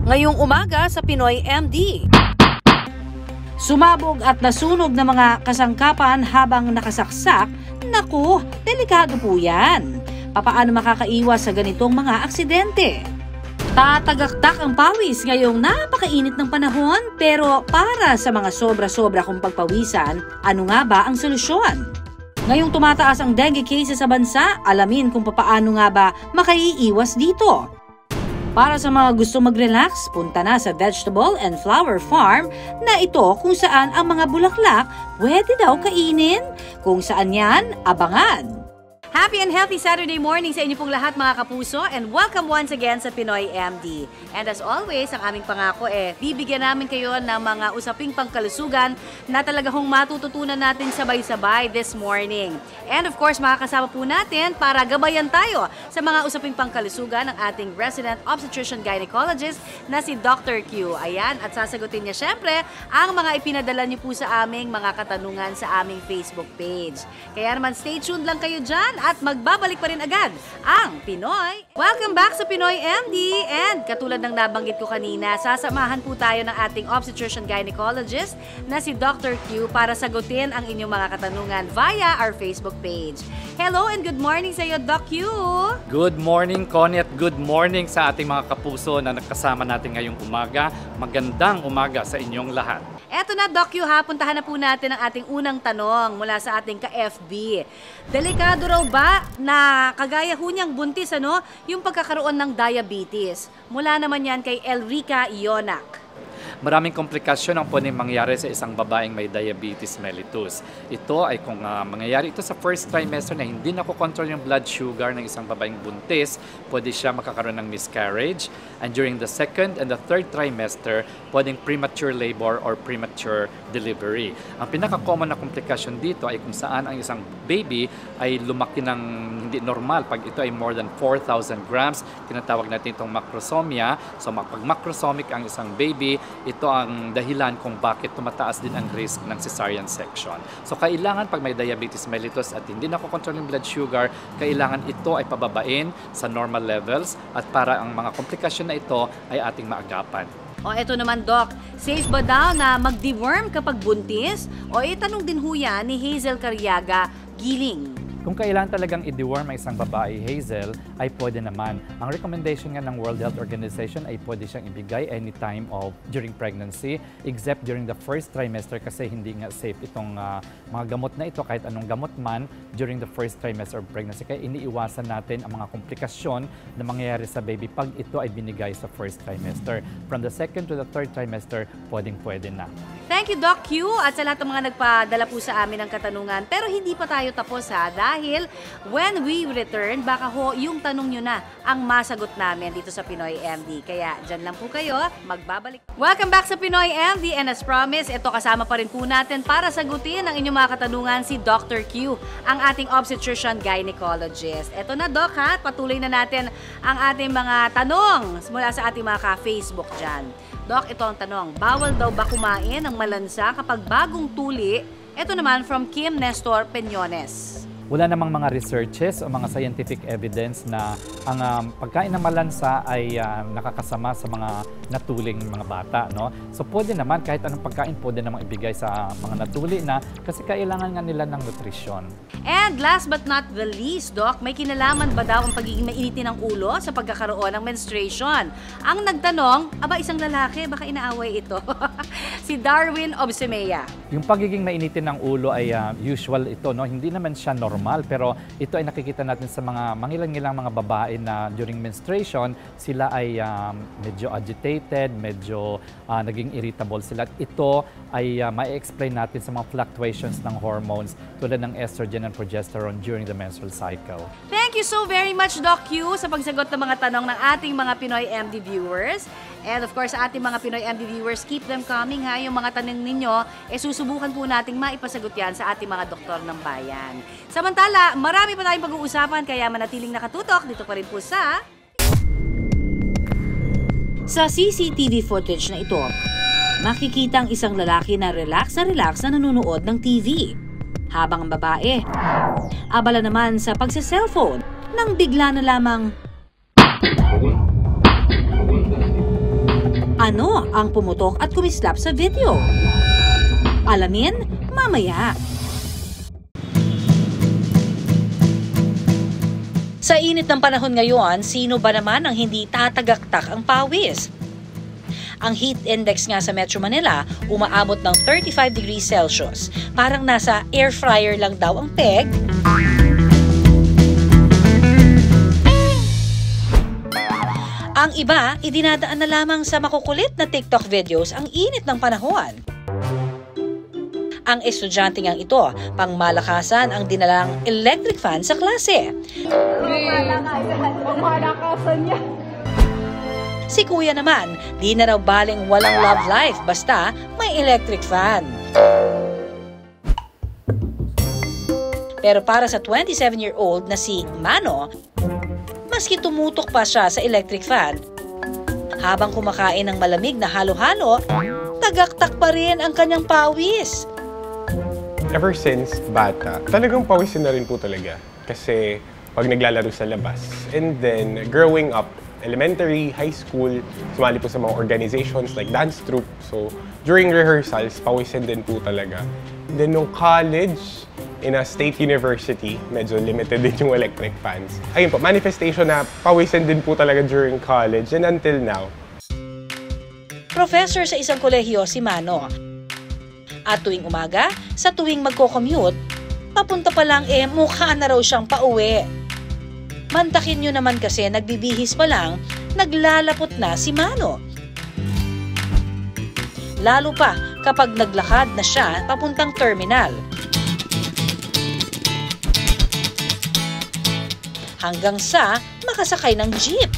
Ngayong umaga sa Pinoy MD. Sumabog at nasunog na mga kasangkapan habang nakasaksak. Naku, delikado po yan. Papaano makakaiwas sa ganitong mga aksidente? Tatagaktak ang pawis ngayong napakainit ng panahon, pero para sa mga sobra-sobra kong pagpawisan, ano nga ba ang solusyon? Ngayong tumataas ang dengue cases sa bansa, alamin kung papaano nga ba makaiiwas dito. Para sa mga gusto mag-relax, punta na sa Vegetable and Flower Farm na ito kung saan ang mga bulaklak pwede daw kainin. Kung saan yan, abangan. Happy and healthy Saturday morning sa inyo pong lahat mga kapuso, and welcome once again sa Pinoy MD. And as always, ang aming pangako bibigyan namin kayo ng mga usaping pangkalusugan na talaga hong matututunan natin sabay-sabay this morning. And of course, makakasama po natin para gabayan tayo sa mga usaping pangkalusugan ng ating resident obstetrician gynecologist na si Dr. Q. Ayan, at sasagutin niya syempre ang mga ipinadala niyo po sa aming mga katanungan sa aming Facebook page. Kaya naman stay tuned lang kayo dyan at magbabalik pa rin agad ang Pinoy. Welcome back sa Pinoy MD, and katulad ng nabanggit ko kanina, sasamahan po tayo ng ating obstetrician gynecologist na si Dr. Q para sagutin ang inyong mga katanungan via our Facebook page. Hello and good morning sa iyo, Doc Q! Good morning, Connie, at good morning sa ating mga kapuso na nakasama natin ngayong umaga. Magandang umaga sa inyong lahat. Eto na, Doc Q, puntahan na po natin ang ating unang tanong mula sa ating ka-FB. Delikado raw ba na kagaya ho niyang buntis, yung pagkakaroon ng diabetes? Mula naman yan kay Elrica Ionac. Maraming komplikasyon ang pwedeng mangyari sa isang babaeng may diabetes mellitus. Ito ay kung mangyayari ito sa first trimester na hindi nakokontrol yung blood sugar ng isang babaeng buntis, pwede siya makakaroon ng miscarriage. And during the second and the third trimester, pwedeng premature labor or premature delivery. Ang pinaka-common na komplikasyon dito ay kung saan ang isang baby ay lumaki ng hindi normal. Pag ito ay more than 4,000 grams, tinatawag natin itong macrosomia. So pag macrosomic ang isang baby, ito ang dahilan kung bakit tumataas din ang risk ng cesarean section. So kailangan pag may diabetes mellitus at hindi nakokontrol yung blood sugar, kailangan ito ay pababain sa normal levels at para ang mga komplikasyon na ito ay ating maagapan. O eto naman, Doc, safe ba daw na mag-deworm kapag buntis? O itanong din ho yan ni Hazel Cariaga Giling. Kung kailangan talagang i-deworm ang isang babae, Hazel, ay pwede naman. Ang recommendation nga ng World Health Organization ay pwede siyang ibigay anytime during pregnancy, except during the first trimester kasi hindi nga safe itong mga gamot na ito, kahit anong gamot man, during the first trimester of pregnancy. Kaya iniiwasan natin ang mga komplikasyon na mangyayari sa baby pag ito ay binigay sa first trimester. From the second to the third trimester, pwedeng-pwede na. Thank you, Doc Q, at sa lahat ng mga nagpadala po sa amin ng katanungan. Pero hindi pa tayo tapos dahil when we return, baka yung tanong nyo na ang masagot namin dito sa Pinoy MD. Kaya dyan lang po kayo, magbabalik. Welcome back sa Pinoy MD, and as promised, ito kasama pa rin po natin para sagutin ang inyong mga katanungan si Dr. Q, ang ating obstetrician gynecologist. Ito na, Doc, patuloy na natin ang ating mga tanong mula sa ating mga ka-Facebook dyan. Doc, ito ang tanong, bawal daw ba kumain ng malansa kapag bagong tuli? Ito naman from Kim Nestor Peñones. Wala namang mga researches o mga scientific evidence na ang pagkain ng malansa ay nakakasama sa mga natuling mga bata, no? So pwede naman kahit anong pagkain pwede namang ibigay sa mga natuli na kasi kailangan nga nila ng nutrisyon. And last but not the least, Doc, may kinalaman ba daw ang pagiging mainitin ng ulo sa pagkakaroon ng menstruation? Ang nagtanong, isang lalaki, baka inaaway ito. Si Darwin Obsemea. Yung pagiging mainitin ng ulo ay usual ito, no? Hindi naman siya normal, pero ito ay nakikita natin sa mga mangilang-ilang mga babae na during menstruation, sila ay medyo agitated, medyo naging irritable sila. At ito ay ma-explain natin sa mga fluctuations ng hormones tulad ng estrogen and progesterone during the menstrual cycle. Thank you so very much, Doc Q, sa pagsagot ng mga tanong ng ating mga Pinoy MD viewers. And of course, sa ating mga Pinoy MD viewers, keep them coming ha. Yung mga tanong ninyo, susubukan po nating maipasagot yan sa ating mga doktor ng bayan. Samantala, marami pa tayong pag-uusapan, kaya manatiling nakatutok dito pa rin po sa CCTV footage na ito, makikita ang isang lalaki na relax na nanonood ng TV. Habang ang babae, abala naman sa pagsa-cellphone nang bigla na lamang Ano ang pumutok at kumislap sa video? Alamin mamaya. Sa init ng panahon ngayon, sino ba naman ang hindi tatagaktak ang pawis? Ang heat index nga sa Metro Manila umaabot ng 35 degrees Celsius. Parang nasa air fryer lang daw ang peg. Ang iba, idinadaan na lamang sa makukulit na TikTok videos ang init ng panahon. Ang estudyante ngang ito, pangmalakasan ang dinalang electric fan sa klase. Pangmalakasan niya. Si kuya naman, di na raw baling walang love life basta may electric fan. Pero para sa 27-year-old na si Mano, maski tumutok pa siya sa electric fan, habang kumakain ng malamig na halo-halo, tagaktak pa rin ang kanyang pawis. Ever since bata, talagang pawisin na rin po talaga. Kasi pag naglalaro sa labas. And then, growing up, elementary, high school, sumali po sa mga organizations like dance troupe. So, during rehearsals, pawisin din po talaga. Then, nung college, in a state university, medyo limited din yung electric fans. Ayun po, manifestation na pawisin din po talaga during college and until now. Professor sa isang kolehiyo si Mano. At tuwing umaga, sa tuwing magko-commute, papunta pa lang mukha na raw siyang pauwi. Mantakin nyo naman kasi nagbibihis pa lang, naglalapot na si Mano. Lalo pa kapag naglakad na siya papuntang terminal. Hanggang sa makasakay ng jeep.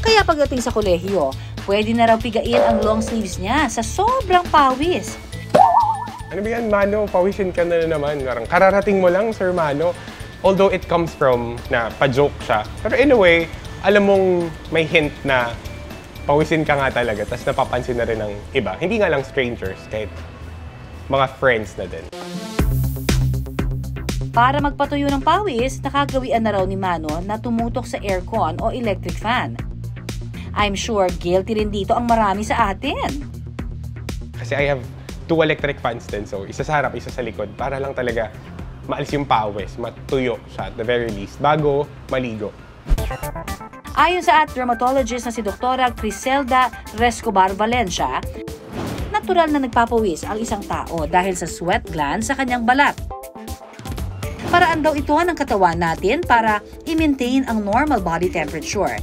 Kaya pagdating sa kolehiyo, pwede na raw pigain ang long sleeves niya sa sobrang pawis. Ano ba yan, Mano? Pawisin ka na naman. Parang kararating mo lang, Sir Mano. Although it comes from na pa-joke siya. Pero in a way, alam mong may hint na pawisin ka nga talaga. Tapos napapansin na rin ng iba. Hindi nga lang strangers, kahit mga friends na din. Para magpatuyo ng pawis, nakagawian na raw ni Mano na tumutok sa aircon o electric fan. I'm sure guilty rin dito ang marami sa atin. Kasi I have 2 electric fans din. So, isa sa harap, isa sa likod. Para lang talaga maalis yung pawis, matuyo siya at the very least, bago maligo. Ayon sa dermatologist na si Dr. Criselda Rescobar Valencia, natural na nagpapawis ang isang tao dahil sa sweat gland sa kanyang balat. Paraan daw ito ng katawan natin para i-maintain ang normal body temperature.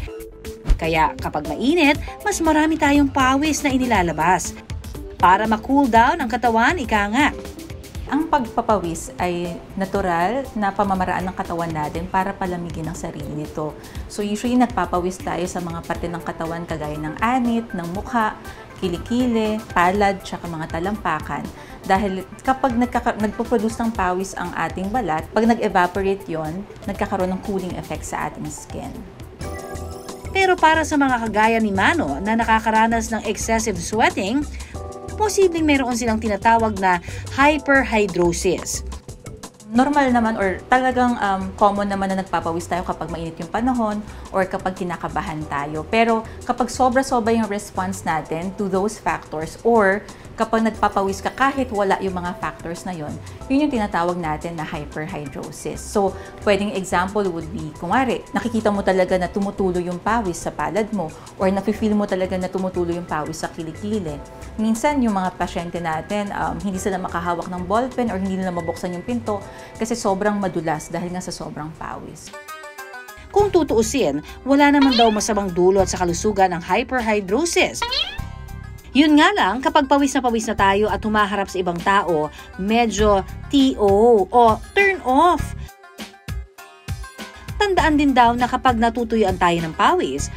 Kaya kapag mainit, mas marami tayong pawis na inilalabas. Para ma-cool down ang katawan, ika nga. Ang pagpapawis ay natural na pamamaraan ng katawan natin para palamigin ang sarili nito. So usually nagpapawis tayo sa mga parte ng katawan kagaya ng anit, ng mukha, kilikili, palad, tsaka mga talampakan. Dahil kapag nagpo-produce ng pawis ang ating balat, pag nag-evaporate yon, nagkakaroon ng cooling effect sa ating skin. Pero para sa mga kagaya ni Mano na nakakaranas ng excessive sweating, posibleng mayroon silang tinatawag na hyperhidrosis. Normal naman or talagang common naman na nagpapawis tayo kapag mainit yung panahon or kapag kinakabahan tayo. Pero kapag sobra-sobra yung response natin to those factors or kapag nagpapawis ka kahit wala yung mga factors na yun yung tinatawag natin na hyperhidrosis. So, pwedeng example would be, kunwari, nakikita mo talaga na tumutulo yung pawis sa palad mo or nafe-feel mo talaga na tumutulo yung pawis sa kilikili. Minsan, yung mga pasyente natin, hindi sila makahawak ng ballpen or hindi nila mabuksan yung pinto kasi sobrang madulas dahil nga sa sobrang pawis. Kung tutuusin, wala naman daw masamang dulot sa kalusugan ng hyperhidrosis. Yun nga lang, kapag pawis na tayo at humaharap sa ibang tao, medyo TO o turn off. Tandaan din daw na kapag natutuyuan tayo ng pawis,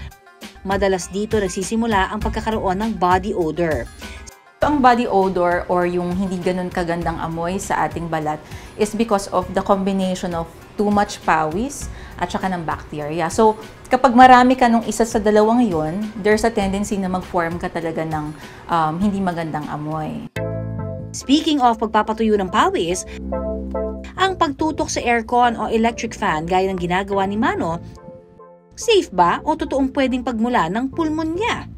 madalas dito nagsisimula ang pagkakaroon ng body odor. Ang body odor or yung hindi ganun kagandang amoy sa ating balat is because of the combination of too much pawis at saka ng bacteria. So, kapag marami ka nung isa sa dalawang yun, there's a tendency na mag-form ka talaga ng hindi magandang amoy. Speaking of pagpapatuyo ng pawis, ang pagtutok sa aircon o electric fan gaya ng ginagawa ni Mano, Safe ba o totoong pwedeng pagmula ng pulmonya?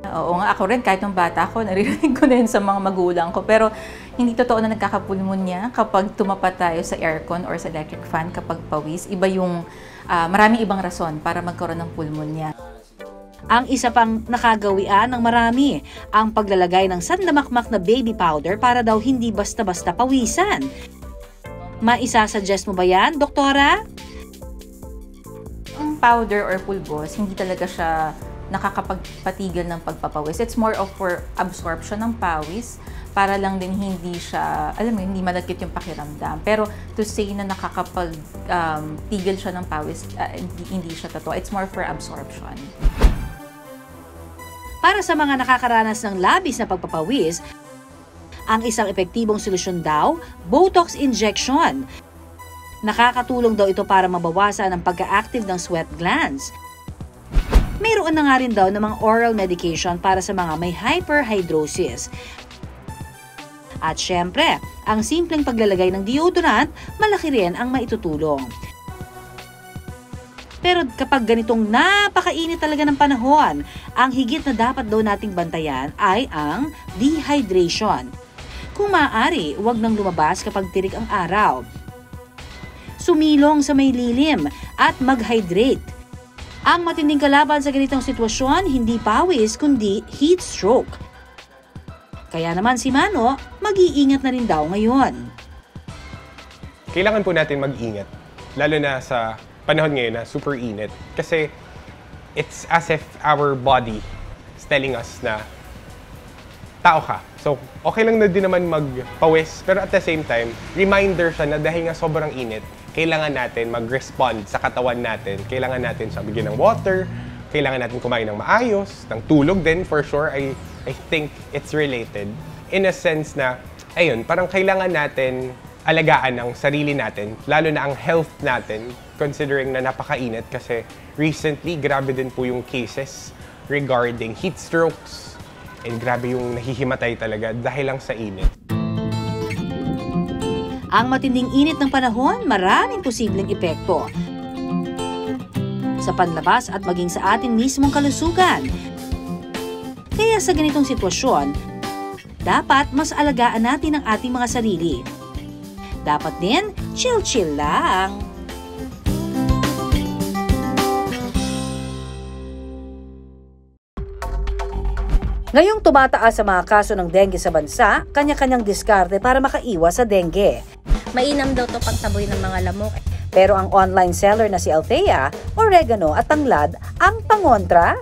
Oo nga, ako rin kahit nung bata ako, naririnig ko din sa mga magulang ko. Pero hindi totoo na nagkakapulmonya kapag tumapat tayo sa aircon or sa electric fan kapag pawis. Iba yung maraming ibang rason para magkaroon ng pulmonya. Ang isa pang nakagawian ng marami, ang paglalagay ng sandamakmak na baby powder para daw hindi basta-basta pawisan. Maisasuggest mo ba yan, doktora? Ang powder or pulbos, hindi talaga siya nakakapagpatigil ng pagpapawis. It's more of for absorption ng pawis para lang din hindi siya, alam mo, hindi malagkit yung pakiramdam. Pero to say na nakakapagtigil siya ng pawis, hindi siya totoo. It's more for absorption. Para sa mga nakakaranas ng labis na pagpapawis, ang isang epektibong solusyon daw, Botox injection. Nakakatulong daw ito para mabawasan ang pagka-active ng sweat glands. Mayroon na nga rin daw ng mga oral medication para sa mga may hyperhidrosis. At syempre, ang simpleng paglalagay ng deodorant, malaki rin ang maitutulong. Pero kapag ganitong napakainit talaga ng panahon, ang higit na dapat daw nating bantayan ay ang dehydration. Kung maaari, huwag nang lumabas kapag tirik ang araw. Sumilong sa may lilim at mag-hydrate. Ang matinding kalaban sa ganitong sitwasyon, hindi pawis kundi heat stroke. Kaya naman si Mano, mag-iingat na rin daw ngayon. Kailangan po natin mag-ingat, lalo na sa panahon ngayon na super init. Kasi it's as if our body is telling us na tao ka. So, okay lang na din naman magpawis, pero at the same time, reminder siya na dahil nga sobrang init, kailangan natin mag-respond sa katawan natin. Kailangan natin siya bigyan ng water, kailangan natin kumain ng maayos, ng tulog din for sure. I think it's related. In a sense na, ayun, parang kailangan natin alagaan ang sarili natin, lalo na ang health natin, considering na napakainit kasi recently, grabe din po yung cases regarding heat strokes and grabe yung nahihimatay talaga dahil lang sa init. Ang matinding init ng panahon, maraming posibleng epekto sa panlabas at maging sa ating mismong kalusugan. Kaya sa ganitong sitwasyon, dapat mas alagaan natin ang ating mga sarili. Dapat din, chill-chill lang. Ngayong tumataas sa mga kaso ng dengue sa bansa, kanya-kanyang diskarte para makaiwas sa dengue. Mainam daw to pagtaboy ng mga lamok. Pero ang online seller na si Althea, oregano at tanglad ang pangontra.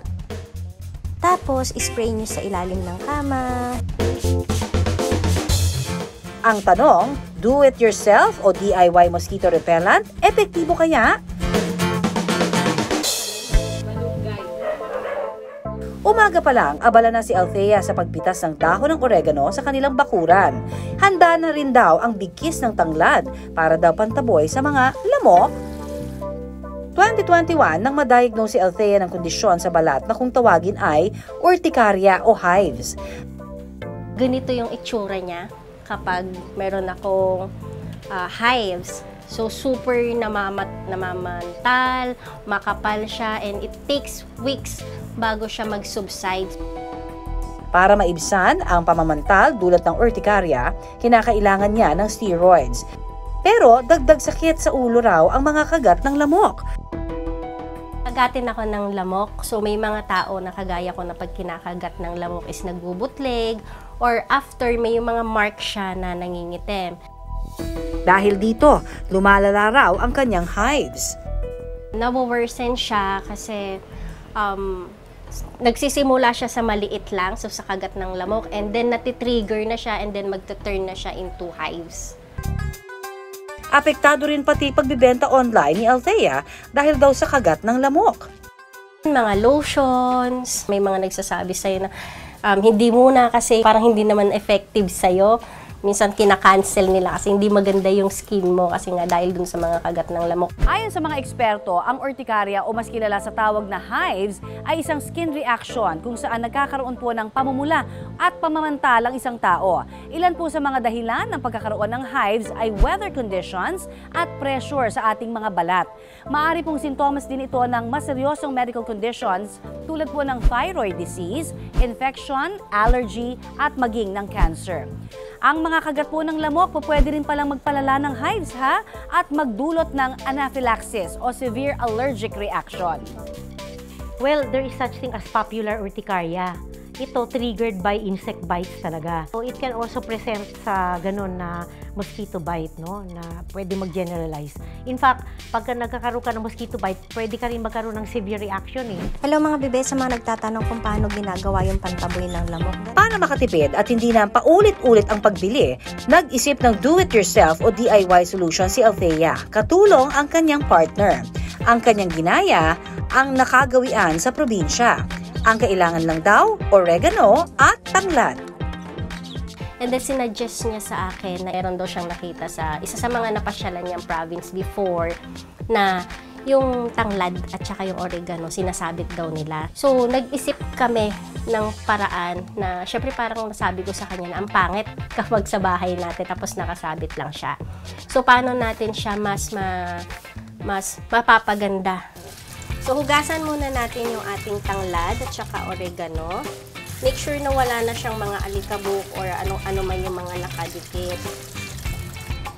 Tapos, spray nyo sa ilalim ng kama. Ang tanong, do it yourself o DIY mosquito repellent, epektibo kaya? Umaga pa lang, abala na si Althea sa pagpitas ng dahon ng oregano sa kanilang bakuran. Handa na rin daw ang bigkis ng tanglad para daw pantaboy sa mga lamok. 2021 nang ma-diagnose si Althea ng kondisyon sa balat na kung tawagin ay urticaria o hives. Ganito yung itsura niya kapag meron akong hives. So, super namamantal, makapal siya, and it takes weeks bago siya mag-subside. Para maibsan ang pamamantal dulot ng urticaria, kinakailangan niya ng steroids. Pero dagdag sakit sa ulo raw ang mga kagat ng lamok. Kagatin ako ng lamok, so may mga tao na kagaya ko na pag kinakagat ng lamok is nagbubutleg, or after may mga mark siya na nangingitim. Dahil dito, lumalala raw ang kanyang hives. Nawo-worsen siya kasi nagsisimula siya sa maliit lang, so sa kagat ng lamok, and then natitrigger na siya, and then magta-turn na siya into hives. Apektado rin pati pagbibenta online ni Althea dahil daw sa kagat ng lamok. Mga lotions, may mga nagsasabi sa'yo na hindi muna kasi parang hindi naman effective sa'yo. minsan kinakancel nila kasi hindi maganda yung skin mo kasi nga dahil dun sa mga kagat ng lamok. Ayon sa mga eksperto, ang urticaria o mas kilala sa tawag na hives ay isang skin reaction kung saan nagkakaroon po ng pamumula at pamamantalang isang tao. Ilan po sa mga dahilan ng pagkakaroon ng hives ay weather conditions at pressure sa ating mga balat. Maaari pong sintomas din ito ng mas seryosong medical conditions tulad po ng thyroid disease, infection, allergy at maging ng cancer. Ang mga kagat po ng lamok po pwede rin palang magpalala ng hives at magdulot ng anaphylaxis o severe allergic reaction. Well, there is such thing as popular urticaria. Ito triggered by insect bites talaga. So it can also present sa ganun na mosquito bite, no? Na pwede mag-generalize. In fact, pagka nagkakaroon ka ng mosquito bite, pwede ka rin magkaroon ng severe reaction eh. Hello mga bebe, sa mga nagtatanong kung paano ginagawa yung pantaboy ng lamok. Para makatipid at hindi na paulit-ulit ang pagbili, nag-isip ng do-it-yourself o DIY solution si Althea. Katulong ang kanyang partner. Ang kanyang ginaya ang nakagawian sa probinsya. Ang kailangan lang daw, oregano at tanglad. And then sinuggest niya sa akin na meron daw siyang nakita sa isa sa mga napasyalan niyang province before na yung tanglad at saka yung oregano, sinasabit daw nila. So, nag-isip kami ng paraan na, syempre parang nasabi ko sa kanya na ang pangit kapag sa bahay natin tapos nakasabit lang siya. So, paano natin siya mas mapapaganda? So, hugasan muna natin yung ating tanglad at saka oregano. Make sure na wala na siyang mga alikabok or ano man yung mga nakadikit.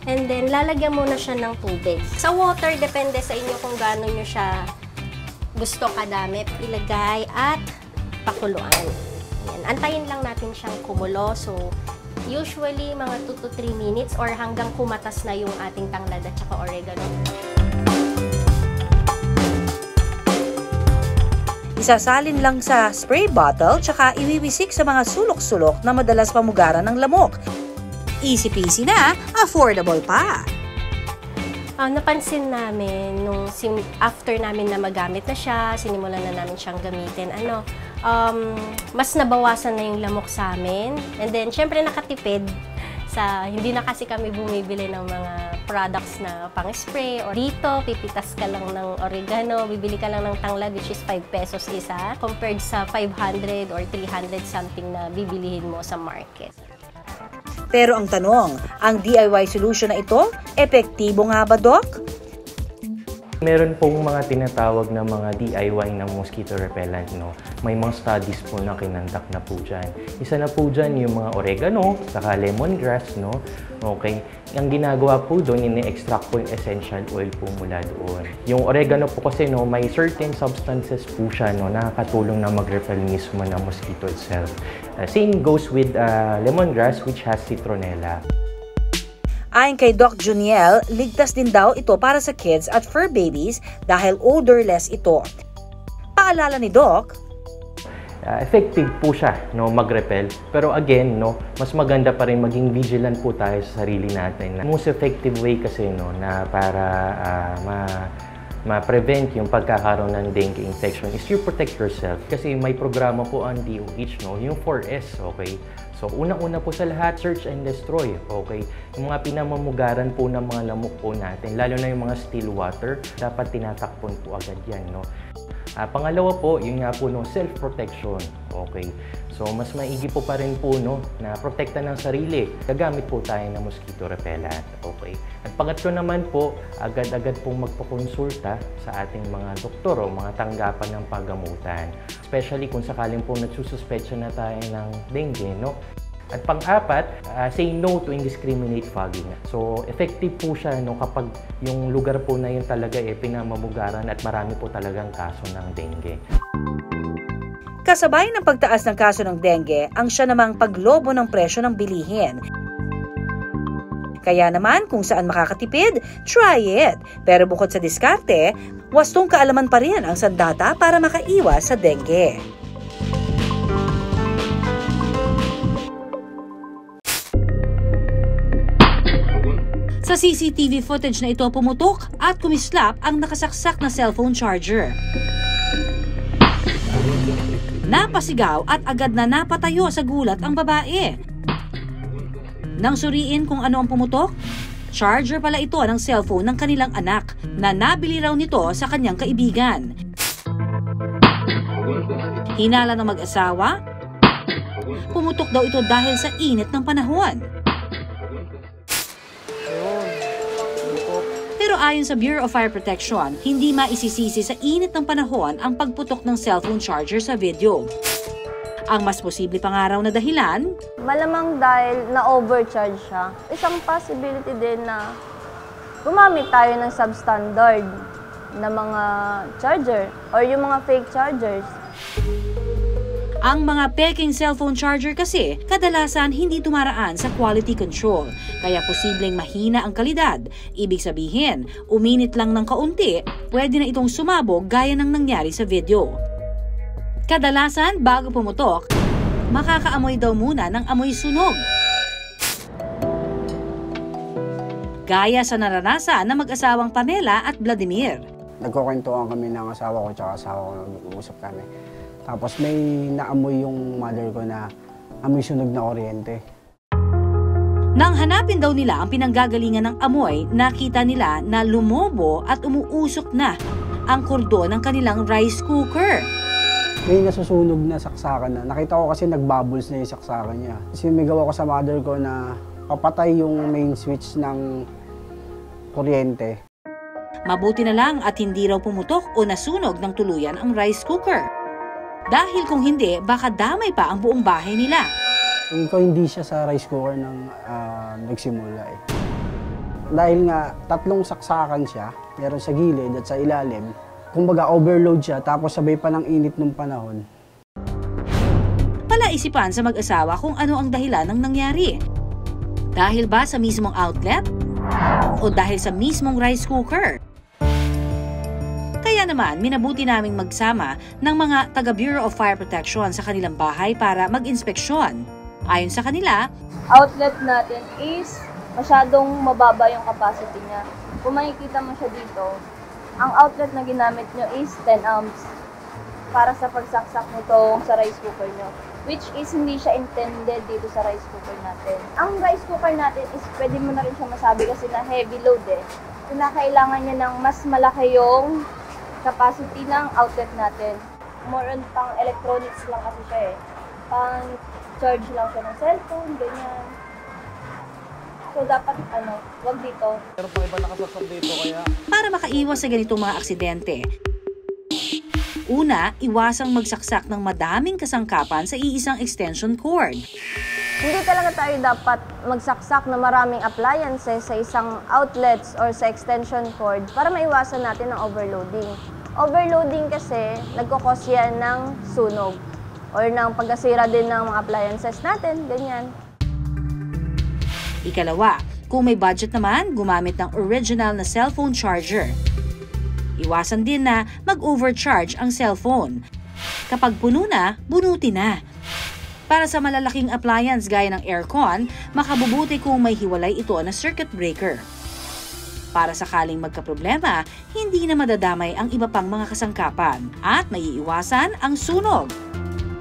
And then, lalagyan muna siya ng tubig. Sa water, depende sa inyo kung gaano nyo siya gusto kadami ilagay at pakuluan. Ayan. Antayin lang natin siyang kumulo. So, usually, mga 2 to 3 minutes or hanggang kumatas na yung ating tanglad at saka oregano. Isasalin lang sa spray bottle tsaka iwiwisik sa mga sulok-sulok na madalas pamugaran ng lamok. Easy peasy na, affordable pa. Napansin namin nung after namin na magamit na siya, sinimulan na namin siyang gamitin, mas nabawasan na yung lamok sa amin. And then, syempre nakatipid. Hindi na kasi kami bumibili ng mga products na pang-spray or dito, pipitas ka lang ng oregano, bibili ka lang ng tanglad which is 5 pesos isa compared sa 500 or 300 something na bibilihin mo sa market. Pero ang tanong, ang DIY solution na ito, epektibo nga ba, Doc? Meron pong mga tinatawag na mga DIY ng mosquito repellent, no? May mga studies po na kinandak na po dyan. Isa na po dyan yung mga oregano, saka lemongrass, no? Okay. Ang ginagawa po doon, ini-extract po yung essential oil po mula doon. Yung oregano po kasi, no, may certain substances po siya, no, nakakatulong na mag-repel mismo ng mosquito itself. Same goes with lemongrass, which has citronella. Ayon kay Doc Juniel, ligtas din daw ito para sa kids at fur babies dahil odorless ito. Paalala ni Doc, effective po siya, no, mag-repel. Pero again, no, mas maganda pa rin maging vigilant po tayo sa sarili natin. Most effective way kasi, no, na para ma-prevent yung pagkakaroon ng dengue infection is you protect yourself. Kasi may programa po ang DOH, no, yung 4S, okay? So, unang-una po sa lahat, search and destroy, okay? Yung mga pinamamugaran po ng mga lamok po natin, lalo na yung mga still water, dapat tinatakpon po agad yan, no? Pangalawa po, yun nga po, no, self-protection, okay? So, mas maigi po pa rin po, no, na protekta ng sarili. Gagamit po tayo ng mosquito repellent, okay? At pangatlo naman po, agad-agad pong magpakonsulta sa ating mga doktor o mga tanggapan ng paggamutan. Especially kung sakaling po nagsususpetsya na tayo ng dengue, no? At pang-apat, say no to indiscriminate fogging. So, effective po siya, no, kapag yung lugar po na yun talaga pinamamugaran at marami po talagang kaso ng dengue. kasabay ng pagtaas ng kaso ng dengue, ang siya namang paglobo ng presyo ng bilihin. Kaya naman, kung saan makakatipid, try it. Pero bukod sa diskarte, wastong kaalaman pa rin ang sandata para makaiwas sa dengue. Sa CCTV footage na ito pumutok at kumislap ang nakasaksak na cellphone charger. Napasigaw at agad na napatayo sa gulat ang babae. Nang suriin kung ano ang pumutok, charger pala ito ng cellphone ng kanilang anak na nabili raw nito sa kanyang kaibigan. Hinala ng mag-asawa, pumutok daw ito dahil sa init ng panahon. Pero ayon sa Bureau of Fire Protection, hindi maisisisi sa init ng panahon ang pagputok ng cellphone charger sa video. Ang mas posible pa nga raw na dahilan, malamang dahil na-overcharge siya. Isang possibility din na gumamit tayo ng substandard na mga charger or yung mga fake chargers. Ang mga peking cellphone charger kasi kadalasan hindi dumaraan sa quality control, kaya posibleng mahina ang kalidad. Ibig sabihin, uminit lang ng kaunti, pwede na itong sumabog gaya ng nangyari sa video. Kadalasan, bago pumutok, makakaamoy daw muna ng amoy sunog. Gaya sa naranasan ng mag-asawang Pamela at Vladimir. Nagkukwentuhan kami ng asawa ko at asawa ko, nag-uusap kami. Tapos may naamoy yung mother ko na amoy sunog na kuryente. Nang hanapin daw nila ang pinanggagalingan ng amoy, nakita nila na lumobo at umuusok na ang kordon ng kanilang rice cooker. May nasusunog na saksakan na. Nakita ko kasi nagbubbles na yung saksakan niya. Kasi may gawa ko sa mother ko na papatay yung main switch ng kuryente. Mabuti na lang at hindi raw pumutok o nasunog ng tuluyan ang rice cooker. Dahil kung hindi, baka damay pa ang buong bahay nila. Tingin ko hindi siya sa rice cooker nang nagsimula eh. Dahil nga, 3 saksakan siya, meron sa gilid at sa ilalim. Kumbaga overload siya tapos sabay pa ng init ng panahon. Palaisipan sa mag-asawa kung ano ang dahilan ng nangyari. Dahil ba sa mismong outlet? O dahil sa mismong rice cooker? Kaya naman, minabuti naming magsama ng mga taga Bureau of Fire Protection sa kanilang bahay para mag-inspeksyon. Ayon sa kanila, Outlet natin is masyadong mababa yung capacity niya. Kung makikita mo siya dito, ang outlet na ginamit nyo is 10 amps para sa pagsaksak nito sa rice cooker nyo. Which is hindi siya intended dito sa rice cooker natin. Ang rice cooker natin is pwede mo na rin siya masabi kasi na heavy load eh. Kinakailangan niya ng mas malaki yung capacity ng outlet natin. More on pang electronics lang kasi siya eh. Pang charge lang siya ng cellphone, ganyan. So dapat wag dito. Pero po iba nakasaksak dito kaya. Para makaiwas sa ganitong mga aksidente, una, iwasang magsaksak ng madaming kasangkapan sa iisang extension cord. Hindi talaga tayo dapat magsaksak na maraming appliances sa isang outlets or sa extension cord para maiwasan natin ang overloading. Overloading kasi nagkukos yan ng sunog or ng pagkasira din ng mga appliances natin, ganyan. Ikalawa, kung may budget naman, gumamit ng original na cellphone charger. Iwasan din na mag-overcharge ang cellphone. Kapag puno na, bunutin na. Para sa malalaking appliance gaya ng aircon, makabubuti kung may hiwalay ito na circuit breaker. Para sakaling magkaproblema, hindi na madadamay ang iba pang mga kasangkapan at maiiwasan ang sunog.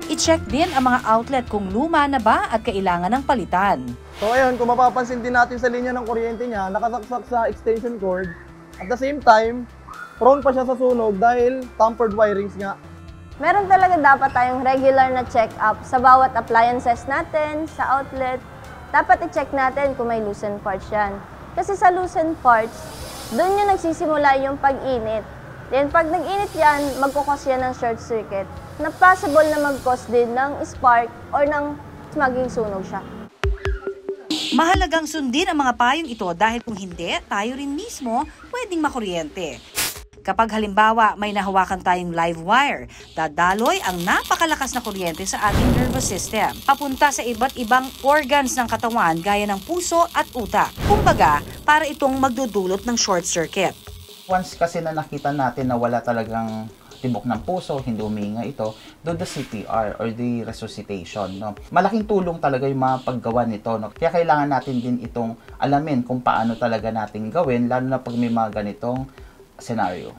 I-check din ang mga outlet kung luma na ba at kailangan ng palitan. So ayun, kung mapapansin din natin sa linya ng kuryente niya, nakasaksak sa extension cord. At the same time, prone pa siya sa sunog dahil tampered wirings nga. Meron talaga dapat tayong regular na check-up sa bawat appliances natin, sa outlet. Dapat i-check natin kung may loosened parts yan. Kasi sa loosened parts, doon yung nagsisimula yung pag-init. Then pag nag-init yan, magkukos yan ng short circuit na possible na mag-cause din ng spark or ng maging sunog siya. Mahalagang sundin ang mga payong ito dahil kung hindi, tayo rin mismo pwedeng makuryente. Kapag halimbawa may nahawakan tayong live wire, dadaloy ang napakalakas na kuryente sa ating nervous system, papunta sa iba't ibang organs ng katawan gaya ng puso at utak. Kumbaga, para itong magdudulot ng short circuit. Once kasi na nakita natin na wala talagang tibok ng puso, hindi huminga ito, do the CPR or the resuscitation. No? Malaking tulong talaga yung mga paggawa nito. No? Kaya kailangan natin din itong alamin kung paano talaga natin gawin, lalo na pag may mga ganitong senaryo.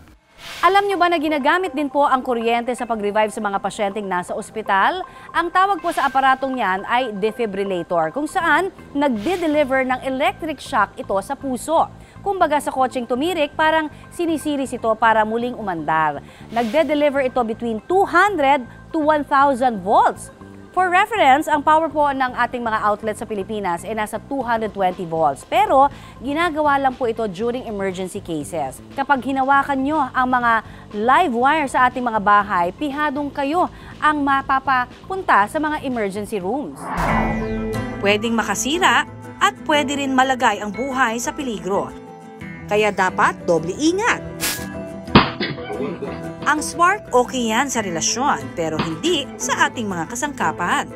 Alam nyo ba na ginagamit din po ang kuryente sa pag-revive sa mga pasyenteng nasa ospital? Ang tawag po sa aparatong yan ay defibrillator, kung saan nagde-deliver ng electric shock ito sa puso. Kumbaga sa kotseng tumirik, parang sinisiris ito para muling umandar. Nagde-deliver ito between 200 to 1,000 volts. For reference, ang power po ng ating mga outlets sa Pilipinas ay nasa 220 volts. Pero ginagawa lang po ito during emergency cases. Kapag hinawakan nyo ang mga live wire sa ating mga bahay, pihadong kayo ang mapapapunta sa mga emergency rooms. Pwedeng makasira at pwede rin malagay ang buhay sa peligro. Kaya dapat doble ingat. Ang spark okay yan sa relasyon, pero hindi sa ating mga kasangkapan.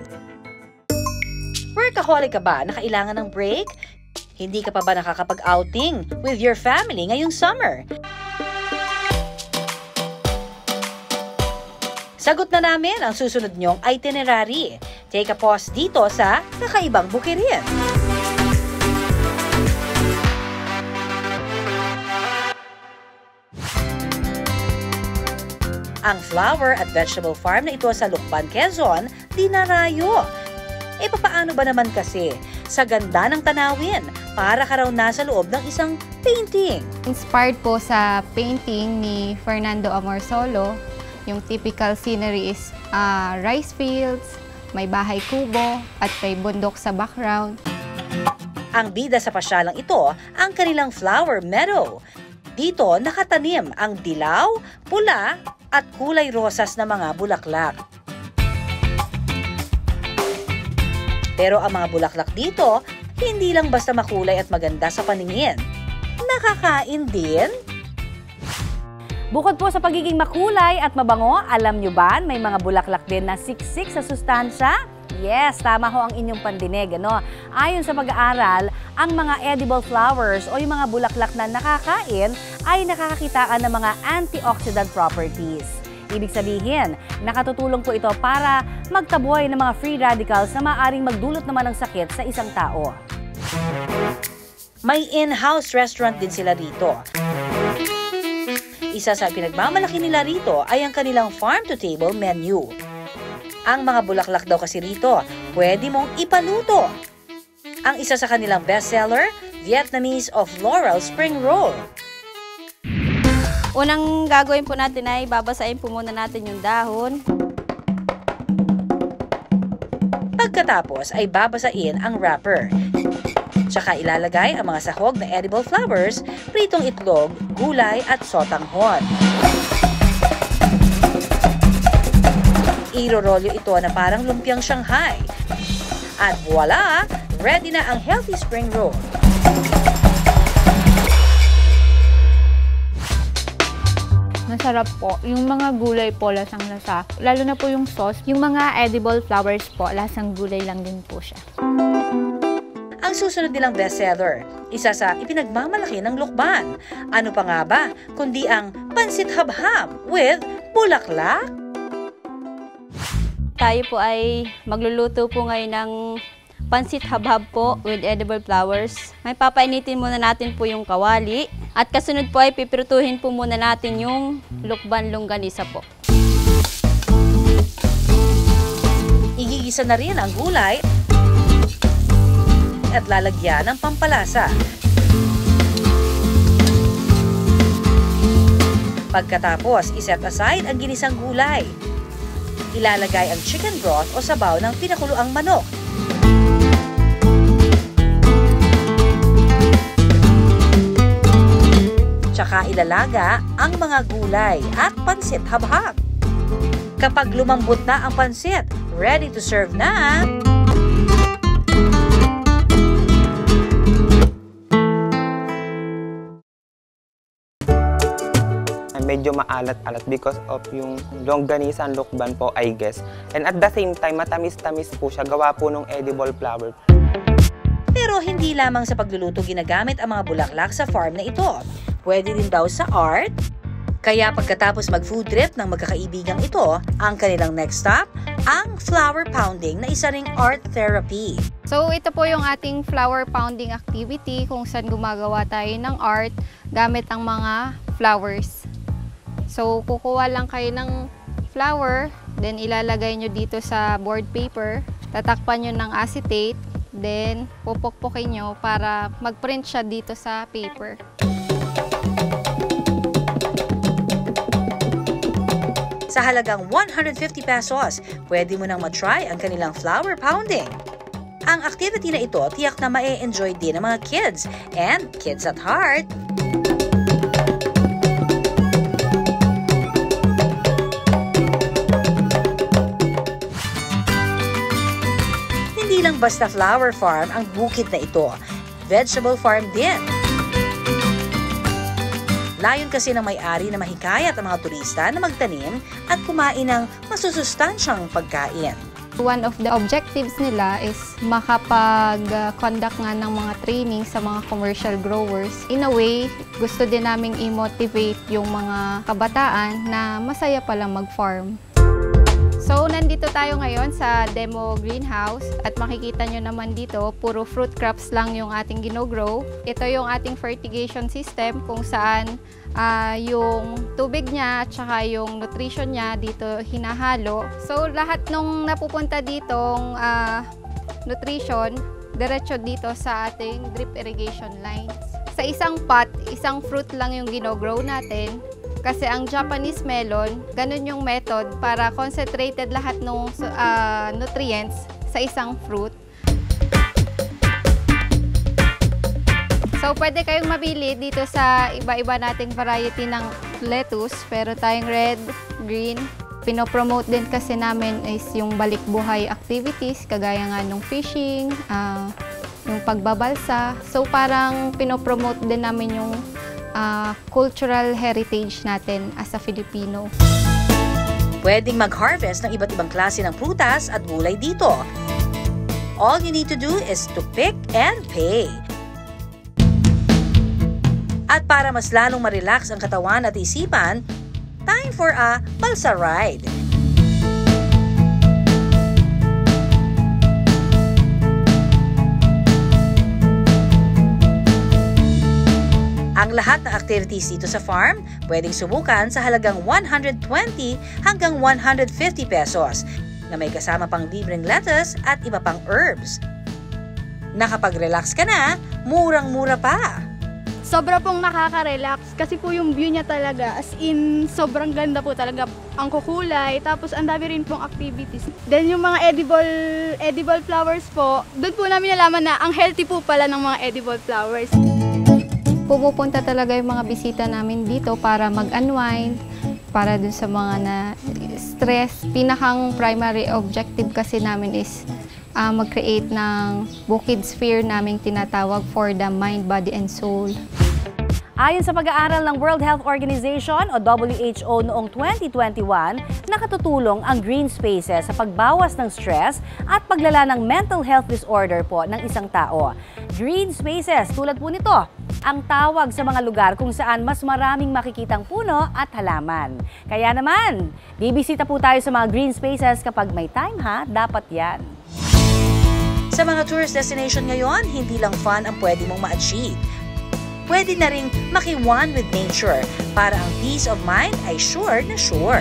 Workaholic ka ba na kailangan ng break? Hindi ka pa ba nakakapag-outing with your family ngayong summer? Sagot na namin ang susunod nyong itinerary. Take a pause dito sa Kakaibang Bukirin. Ang flower at vegetable farm na ito sa Lucban, Quezon, dinarayo. E papaano ba naman kasi? Sa ganda ng tanawin, para ka raw nasa loob ng isang painting. Inspired po sa painting ni Fernando Amorsolo. Yung typical scenery is rice fields, may bahay kubo, at may bundok sa background. Ang bida sa pasyalang ito, ang kanilang flower meadow. Dito nakatanim ang dilaw, pula, at kulay rosas na mga bulaklak. Pero ang mga bulaklak dito, hindi lang basta makulay at maganda sa paningin. Nakakain din. Bukod po sa pagiging makulay at mabango, alam nyo ba may mga bulaklak din na siksik sa sustansya? Yes, tama ho ang inyong pandinig. Ayon sa pag-aaral, ang mga edible flowers o yung mga bulaklak na nakakain ay nakakakitaan ng mga antioxidant properties. Ibig sabihin, nakatutulong po ito para magtaboy ng mga free radicals na maaaring magdulot naman ng sakit sa isang tao. May in-house restaurant din sila rito. Isa sa pinagmamalaki nila rito ay ang kanilang farm-to-table menu. Ang mga bulaklak daw kasi rito, pwede mong ipaluto. Ang isa sa kanilang bestseller, Vietnamese of Laurel Spring Roll. Unang gagawin po natin ay babasahin po muna natin yung dahon. Pagkatapos ay babasain ang wrapper. Tsaka ilalagay ang mga sahog na edible flowers, pritong itlog, gulay at sotanghon. Irorolyo ito na parang lumpiang Shanghai. At voila! Ready na ang healthy spring roll. Masarap po. Yung mga gulay po, lasang-lasa. Lalo na po yung sauce. Yung mga edible flowers po, lasang gulay lang din po siya. Ang susunod nilang bestseller, isa sa ipinagmamalaki ng Lucban. Ano pa nga ba, kundi ang pansit habham with bulaklak? Tayo po ay magluluto po ngayon ng pansit habhab po with edible flowers. May papainitin muna natin po yung kawali. At kasunod po ay pipirituhin po muna natin yung Lucban longganisa po. Igigisa na rin ang gulay at lalagyan ng pampalasa. Pagkatapos, iset aside ang ginisang gulay. Ilalagay ang chicken broth o sabaw ng pinakuloang manok. Tsaka ilalaga ang mga gulay at pansit habhab. Kapag lumambot na ang pansit, ready to serve na! Medyo maalat-alat because of yung longganisa and Lucban po, I guess. And at the same time, matamis-tamis po siya, gawa po ng edible flower. Pero hindi lamang sa pagluluto ginagamit ang mga bulaklak sa farm na ito. Pwede din daw sa art. Kaya pagkatapos mag-food trip ng magkakaibigang ito, ang kanilang next stop, ang flower pounding na isa ring art therapy. So ito po yung ating flower pounding activity kung saan gumagawa tayo ng art gamit ang mga flowers. So, kukuha lang kayo ng flour, then ilalagay nyo dito sa board paper, tatakpan nyo ng acetate, then pupukpukin nyo para mag-print siya dito sa paper. Sa halagang 150 pesos, pwede mo nang matry ang kanilang flour pounding. Ang activity na ito tiyak na ma-enjoy din ng mga kids and kids at heart. Hindi lang basta flower farm ang bukid na ito, vegetable farm din. Layon kasi ng may-ari na mahikayat ang mga turista na magtanim at kumain ng masusustansyang pagkain. One of the objectives nila is makapag-conduct nga ng mga training sa mga commercial growers. In a way, gusto din naming i-motivate yung mga kabataan na masaya palang mag-farm. So, nandito tayo ngayon sa demo greenhouse at makikita nyo naman dito, puro fruit crops lang yung ating ginogrow. Ito yung ating fertigation system kung saan yung tubig niya at saka yung nutrition niya dito hinahalo. So, lahat nung napupunta ditong nutrition, diretso dito sa ating drip irrigation lines. Sa isang pot, isang fruit lang yung ginogrow natin. Kasi ang Japanese melon, ganun yung method para concentrated lahat ng nutrients sa isang fruit. So, pwede kayong mabili dito sa iba-iba nating variety ng lettuce. Pero tayong red, green. Pinopromote din kasi namin is yung balikbuhay activities, kagaya nga nung fishing, yung pagbabalsa. So, parang pinopromote din namin yung cultural heritage natin as a Filipino. Pwedeng mag-harvest ng iba't ibang klase ng prutas at gulay dito. All you need to do is to pick and pay. At para mas lalong ma-relax ang katawan at isipan, time for a balsa ride. Ang lahat ng activities dito sa farm, pwedeng subukan sa halagang 120 hanggang 150 pesos na may kasama pang libreng lettuce at iba pang herbs. Nakapag-relax ka na, murang-mura pa. Sobra pong nakaka-relax kasi po yung view niya talaga, as in sobrang ganda po talaga ang kukulay, tapos ang dami rin pong activities. Then yung mga edible flowers po, doon po namin nalaman na ang healthy po pala ng mga edible flowers. Pumupunta talaga yung mga bisita namin dito para mag-unwind, para dun sa mga na-stress. Pinakang primary objective kasi namin is mag-create ng bukid sphere naming tinatawag for the mind, body, and soul. Ayon sa pag-aaral ng World Health Organization o WHO noong 2021, nakatutulong ang green spaces sa pagbawas ng stress at paglala ng mental health disorder po ng isang tao. Green spaces tulad po nito, ang tawag sa mga lugar kung saan mas maraming makikitang puno at halaman. Kaya naman, bibisita po tayo sa mga green spaces kapag may time ha, dapat yan. Sa mga tourist destination ngayon, hindi lang fun ang pwede mong ma-achieve. Pwede na ring maki-one with nature para ang peace of mind ay sure na sure.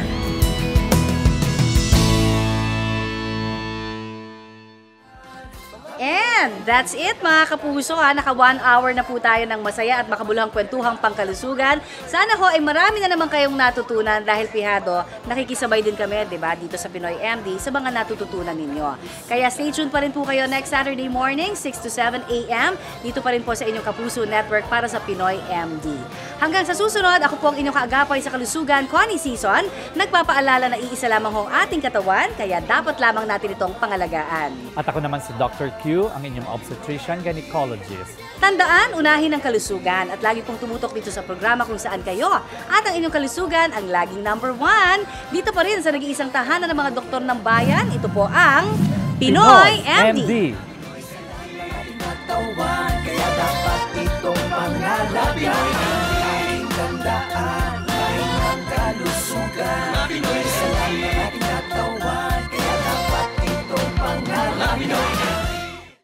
And that's it mga kapuso ha. Naka 1 hour na po tayo ng masaya at makabuluhang kwentuhang pangkalusugan. Sana ho ay marami na naman kayong natutunan dahil pihado, nakikisabay din kami, diba, dito sa Pinoy MD sa mga natututunan ninyo. Kaya stay tuned pa rin po kayo next Saturday morning, 6 to 7 a.m. Dito pa rin po sa inyong Kapuso Network para sa Pinoy MD. Hanggang sa susunod, ako po ang inyong kaagapay sa kalusugan, Connie Season. Nagpapaalala na iisa lamang ho ang ating katawan, kaya dapat lamang natin itong pangalagaan. At ako naman si Dr. Q, ang inyong obstetrician gynecologist. Tandaan, unahin ang kalusugan at lagi pong tumutok dito sa programa kung saan kayo. At ang inyong kalusugan ang laging #1. Dito pa rin sa nag-iisang tahanan ng mga doktor ng bayan, ito po ang Pinoy MD.